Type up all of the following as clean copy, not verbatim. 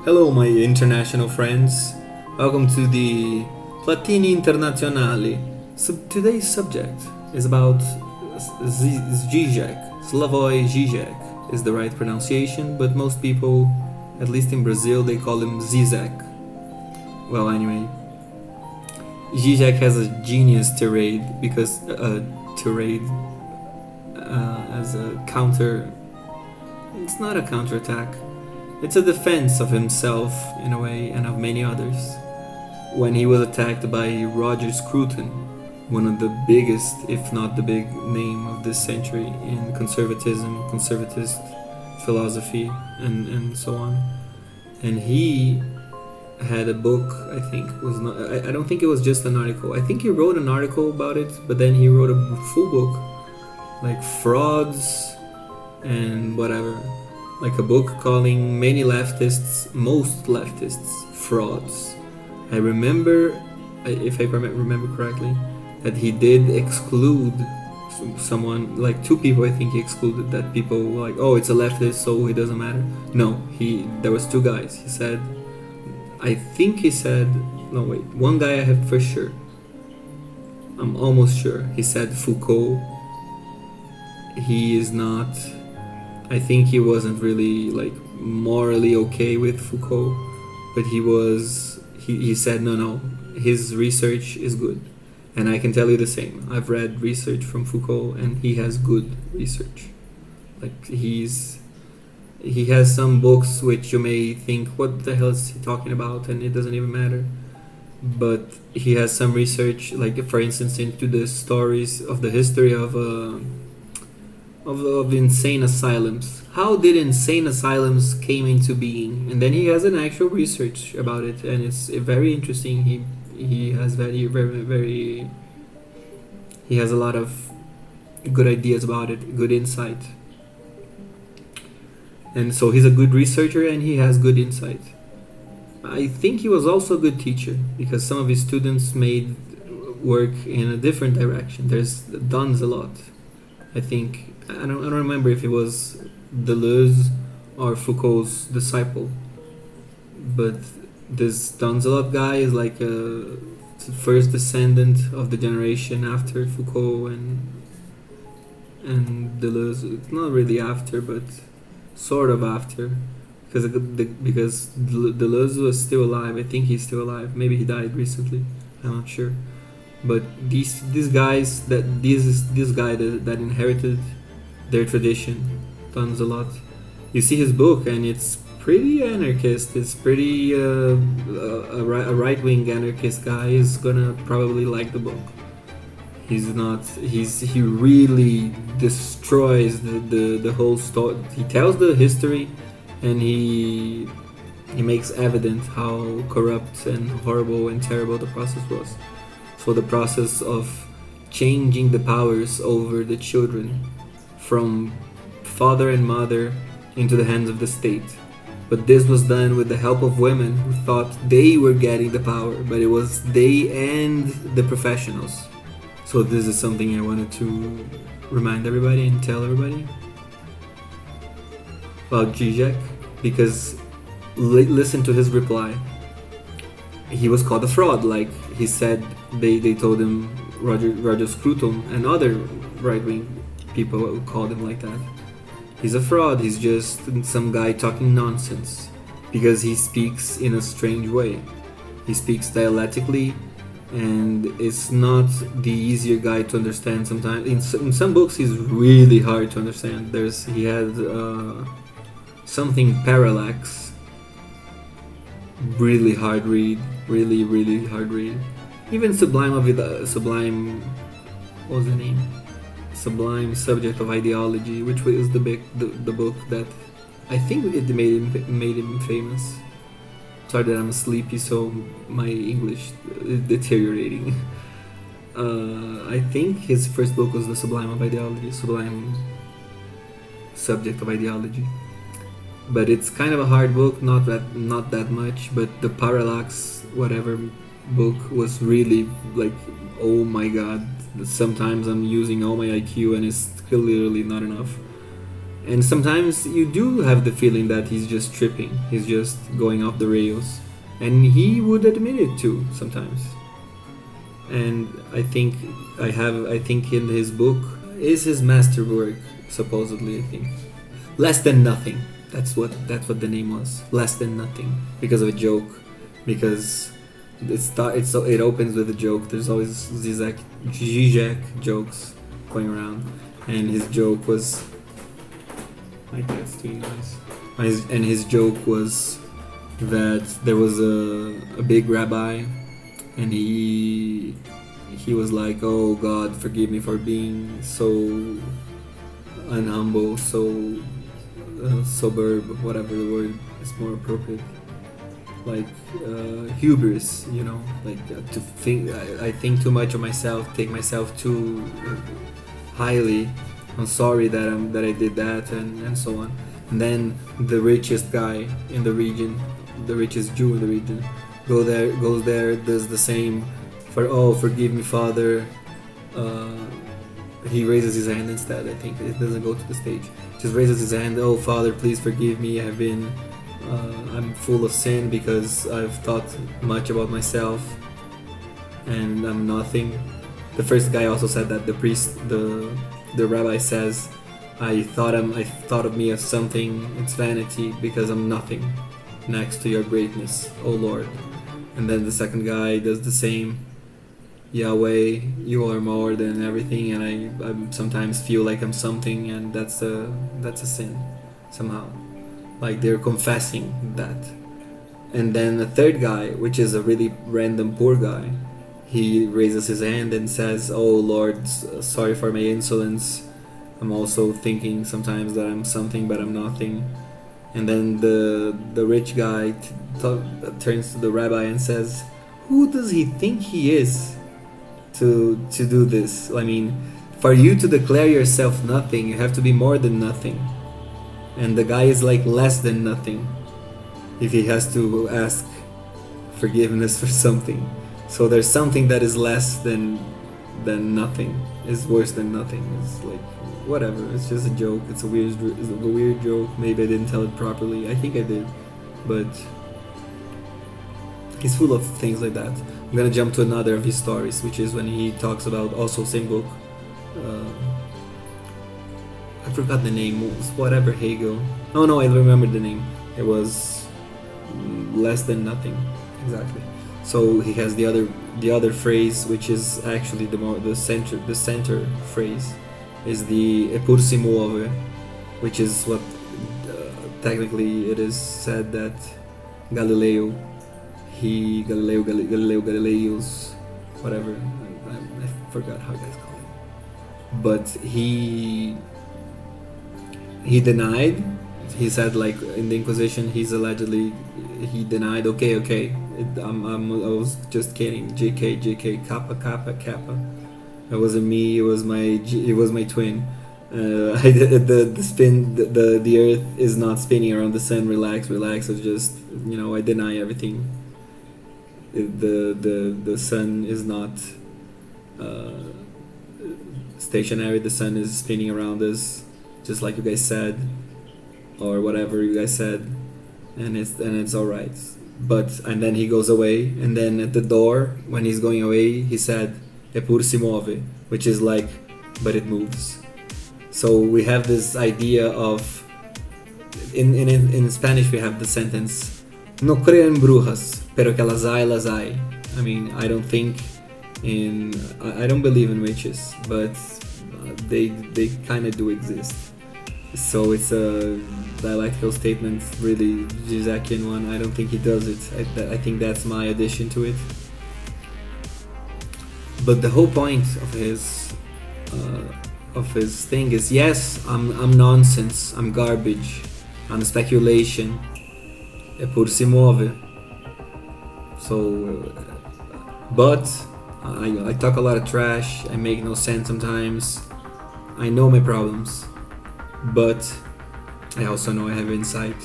Hello, my international friends. Welcome to the Platinho Internazionale. So today's subject is about ZIZEK. Slavoj Zizek is the right pronunciation, but most people, at least in Brazil, they call him ZIZEK. Well, anyway, Zizek has a genius tirade because as a counter. It's not a counterattack. It's a defense of himself in a way and of many others. When he was attacked by Roger Scruton, one of the biggest, if not the big name of this century in conservatism, conservatist philosophy, and so on. And he had a book, I think was not. I don't think it was just an article. I think he wrote an article about it, but then he wrote a full book, like frauds and whatever, like a book calling many leftists, most leftists, frauds. I remember, if I remember correctly, that he did exclude someone, like two people. I think he excluded that people were like, oh, it's a leftist, so it doesn't matter. No, there was two guys. He said, no wait, one guy I have for sure. I'm almost sure. He said Foucault. He is not. I think he wasn't really like morally okay with Foucault, but he said no, his research is good. And I can tell you the same. I've read research from Foucault and he has good research. Like he has some books which you may think, what the hell is he talking about, and it doesn't even matter. But he has some research, like for instance into the stories of the history of insane asylums. How did insane asylums came into being? And then he has an actual research about it, and it's very interesting. He has very he has a lot of good ideas about it, good insight. And so he's a good researcher and he has good insight. I think he was also a good teacher because some of his students made work in a different direction. There's done a lot. I think I don't remember if it was Deleuze or Foucault's disciple, but this Donzelot guy is like a first descendant of the generation after Foucault and Deleuze. It's not really after, but sort of after, because Deleuze was still alive. I think he's still alive. Maybe he died recently. I'm not sure. But these guys that this guy that inherited their tradition, Donzelot. You see his book and it's pretty anarchist. It's pretty a right-wing anarchist guy is gonna probably like the book. He really destroys the whole story. He tells the history and he makes evident how corrupt and horrible and terrible the process was. So the process of changing the powers over the children from father and mother into the hands of the state. But this was done with the help of women who thought they were getting the power, but it was they and the professionals. So this is something I wanted to remind everybody and tell everybody about Zizek, because listen to his reply. He was called a fraud, like he said. They told him, Roger Scruton and other right-wing people called him like that. He's a fraud. He's just some guy talking nonsense because he speaks in a strange way. He speaks dialectically, and it's not the easier guy to understand. Sometimes in some books he's really hard to understand. He had something parallax. Really hard read. Really hard read. Even Sublime, what was the name? Sublime Subject of Ideology, which was the book that I think it made him famous. Sorry that I'm sleepy, so my English is deteriorating. I think his first book was the Sublime Subject of Ideology. But it's kind of a hard book, not that much, but the Parallax whatever book was really like, oh my god, sometimes I'm using all my IQ and it's clearly not enough. And sometimes you do have the feeling that he's just tripping, he's just going off the rails, and he would admit it too sometimes. And I think in his book is his masterwork, supposedly. I think Less Than Nothing. That's what the name was. Less Than Nothing, because of a joke. Because it opens with a joke. There's always ZIZEK jokes going around, and his joke was. My cat's doing nice. And his joke was that there was a big rabbi, and he was like, "Oh God, forgive me for being so unhumble, so suburb, whatever the word is more appropriate, like hubris, you know, like to think I think too much of myself, take myself too highly. I'm sorry that I did that," and so on. And then the richest guy in the region, the richest Jew in the region, goes there, does the same. Forgive me, Father. He raises his hand instead. I think it doesn't go to the stage. Just raises his hand. "Oh, Father, please forgive me. I'm full of sin because I've thought much about myself, and I'm nothing." The first guy also said that. The rabbi says, I thought of me as something. It's vanity because I'm nothing next to your greatness, oh Lord." And then the second guy does the same. "Yahweh, you are more than everything, and I sometimes feel like I'm something, and that's a sin somehow." Like they're confessing that. And then the third guy, which is a really random poor guy, he raises his hand and says, "Oh Lord, sorry for my insolence. I'm also thinking sometimes that I'm something, but I'm nothing." And then the rich guy turns to the rabbi and says, "Who does he think he is to do this? I mean, for you to declare yourself nothing, you have to be more than nothing. And the guy is like less than nothing if he has to ask forgiveness for something. So there's something that is less than nothing, is worse than nothing. It's like whatever. It's just a joke. It's a weird joke. Maybe I didn't tell it properly. I think I did, but he's full of things like that. I'm gonna jump to another of his stories, which is when he talks about, also same book. I forgot the name. Whatever Hegel. Oh no, I remember the name. It was Less Than Nothing. Exactly. So he has the other phrase, which is actually the center phrase, is the "e pur si muove," which is what technically it is said that Galileo's, whatever, I forgot how you guys call it, but he denied. He said, like in the Inquisition, he denied. Okay. I was just kidding. JK, kappa. It wasn't me. It was my twin. The spin. The Earth is not spinning around the sun. Relax. It's just, I deny everything. The sun is not stationary. The sun is spinning around us, just like you guys said, or whatever you guys said, and it's all right. And then he goes away, and then at the door, when he's going away, he said, "E pur si muove," which is like, but it moves. So we have this idea of, in Spanish we have the sentence, "No creo en brujas, pero que las hay." I mean, I don't believe in witches, but they kind of do exist. So it's a dialectical statement, really Zizekian one. I don't think he does it. I think that's my addition to it. But the whole point of his thing is, yes, I'm nonsense, I'm garbage, I'm speculation. E pur si muove. So, but I talk a lot of trash. I make no sense sometimes. I know my problems, but I also know I have insight,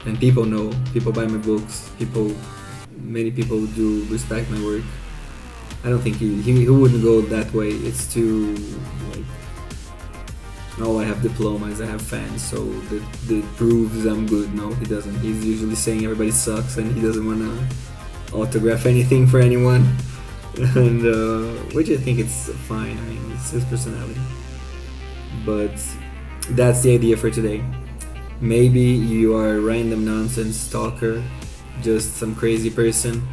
and people know. People buy my books. Many people do respect my work. I don't think he wouldn't go that way. It's too oh, I have diplomas, I have fans, so that proves I'm good. No, he doesn't. He's usually saying everybody sucks and he doesn't want to autograph anything for anyone. And which I think it's fine. I mean, it's his personality. But that's the idea for today. Maybe you are a random nonsense stalker, just some crazy person,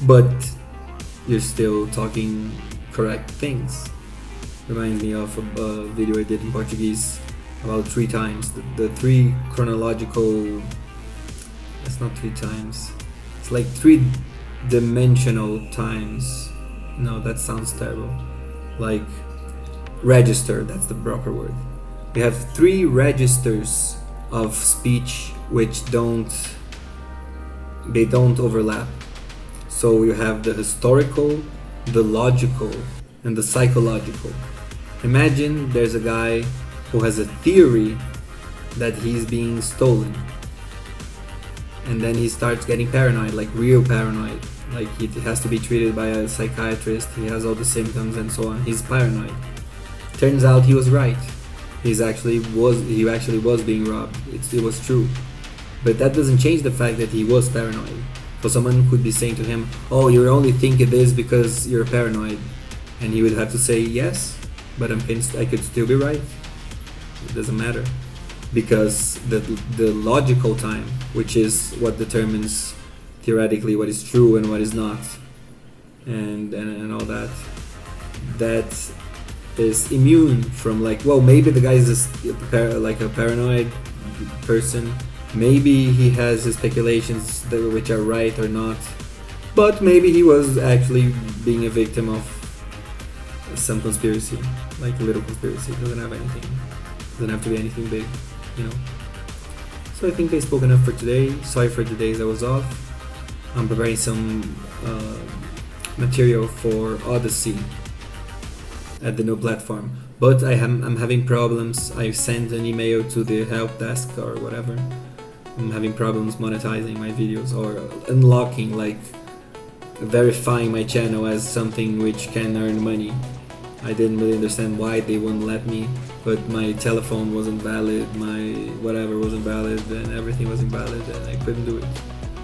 but you're still talking correct things. Reminds me of a video I did in Portuguese about 3 times. The 3 chronological. That's not 3 times. It's like 3 dimensional times. No, that sounds terrible. Like register. That's the proper word. We have 3 registers of speech which don't overlap. So you have the historical, the logical, and the psychological. Imagine there's a guy who has a theory that he's being stolen, and then he starts getting paranoid, like real paranoid, like he has to be treated by a psychiatrist, he has all the symptoms and so on, he's paranoid. Turns out he was right. He actually was being robbed. It was true. But that doesn't change the fact that he was paranoid. So someone could be saying to him, oh, you're only thinking this because you're paranoid. And he would have to say, yes, but I'm convinced I could still be right. It doesn't matter. Because the logical time, which is what determines theoretically what is true and what is not, and all that, that is immune from, like, well, maybe the guy is like a paranoid person, maybe he has his speculations which are right or not, but maybe he was actually being a victim of some conspiracy, like a little conspiracy. Doesn't have to be anything big, you know. So I think I spoke enough for today. Sorry for the days I was off. I'm preparing some material for Odyssey at the new platform, but I'm having problems. I sent an email to the help desk or whatever. I'm having problems monetizing my videos or unlocking, like verifying my channel as something which can earn money. I didn't really understand why they wouldn't let me, but my telephone wasn't valid, my whatever wasn't valid, and everything was invalid, and I couldn't do it.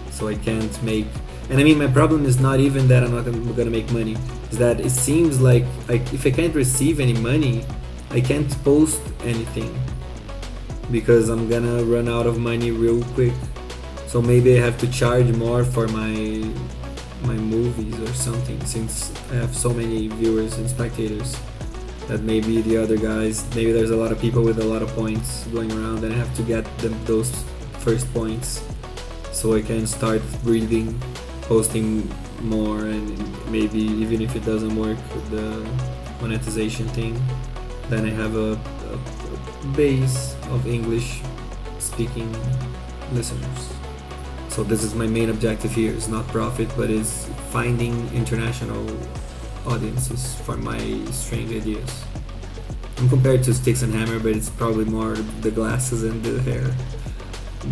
So I can't make. And I mean, my problem is not even that I'm not gonna make money. Is that it seems like if I can't receive any money, I can't post anything because I'm gonna run out of money real quick. So maybe I have to charge more for my movies or something, since I have so many viewers and spectators, that maybe the other guys, maybe there's a lot of people with a lot of points going around and I have to get those first points so I can start breathing, posting more, and maybe even if it doesn't work with the monetization thing, then I have a base of English speaking listeners. So this is my main objective here, is not profit, but is finding international audiences for my strange ideas. I'm compared to Sticks and Hammer, but it's probably more the glasses and the hair.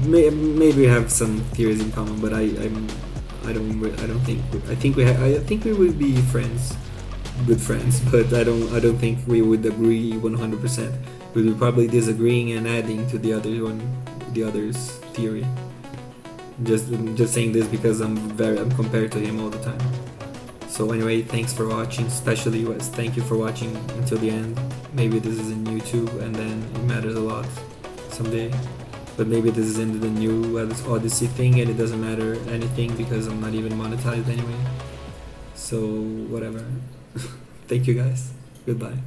Maybe we have some theories in common, but I think we would be friends, good friends, but I don't think we would agree 100%. We would be probably disagreeing and adding to the other's theory. Just saying this because I'm compared to him all the time. So anyway, thanks for watching. Especially thank you for watching until the end. Maybe this is in YouTube and then it matters a lot someday. But maybe this is in the new Odyssey thing and it doesn't matter anything because I'm not even monetized anyway. So whatever. Thank you guys. Goodbye.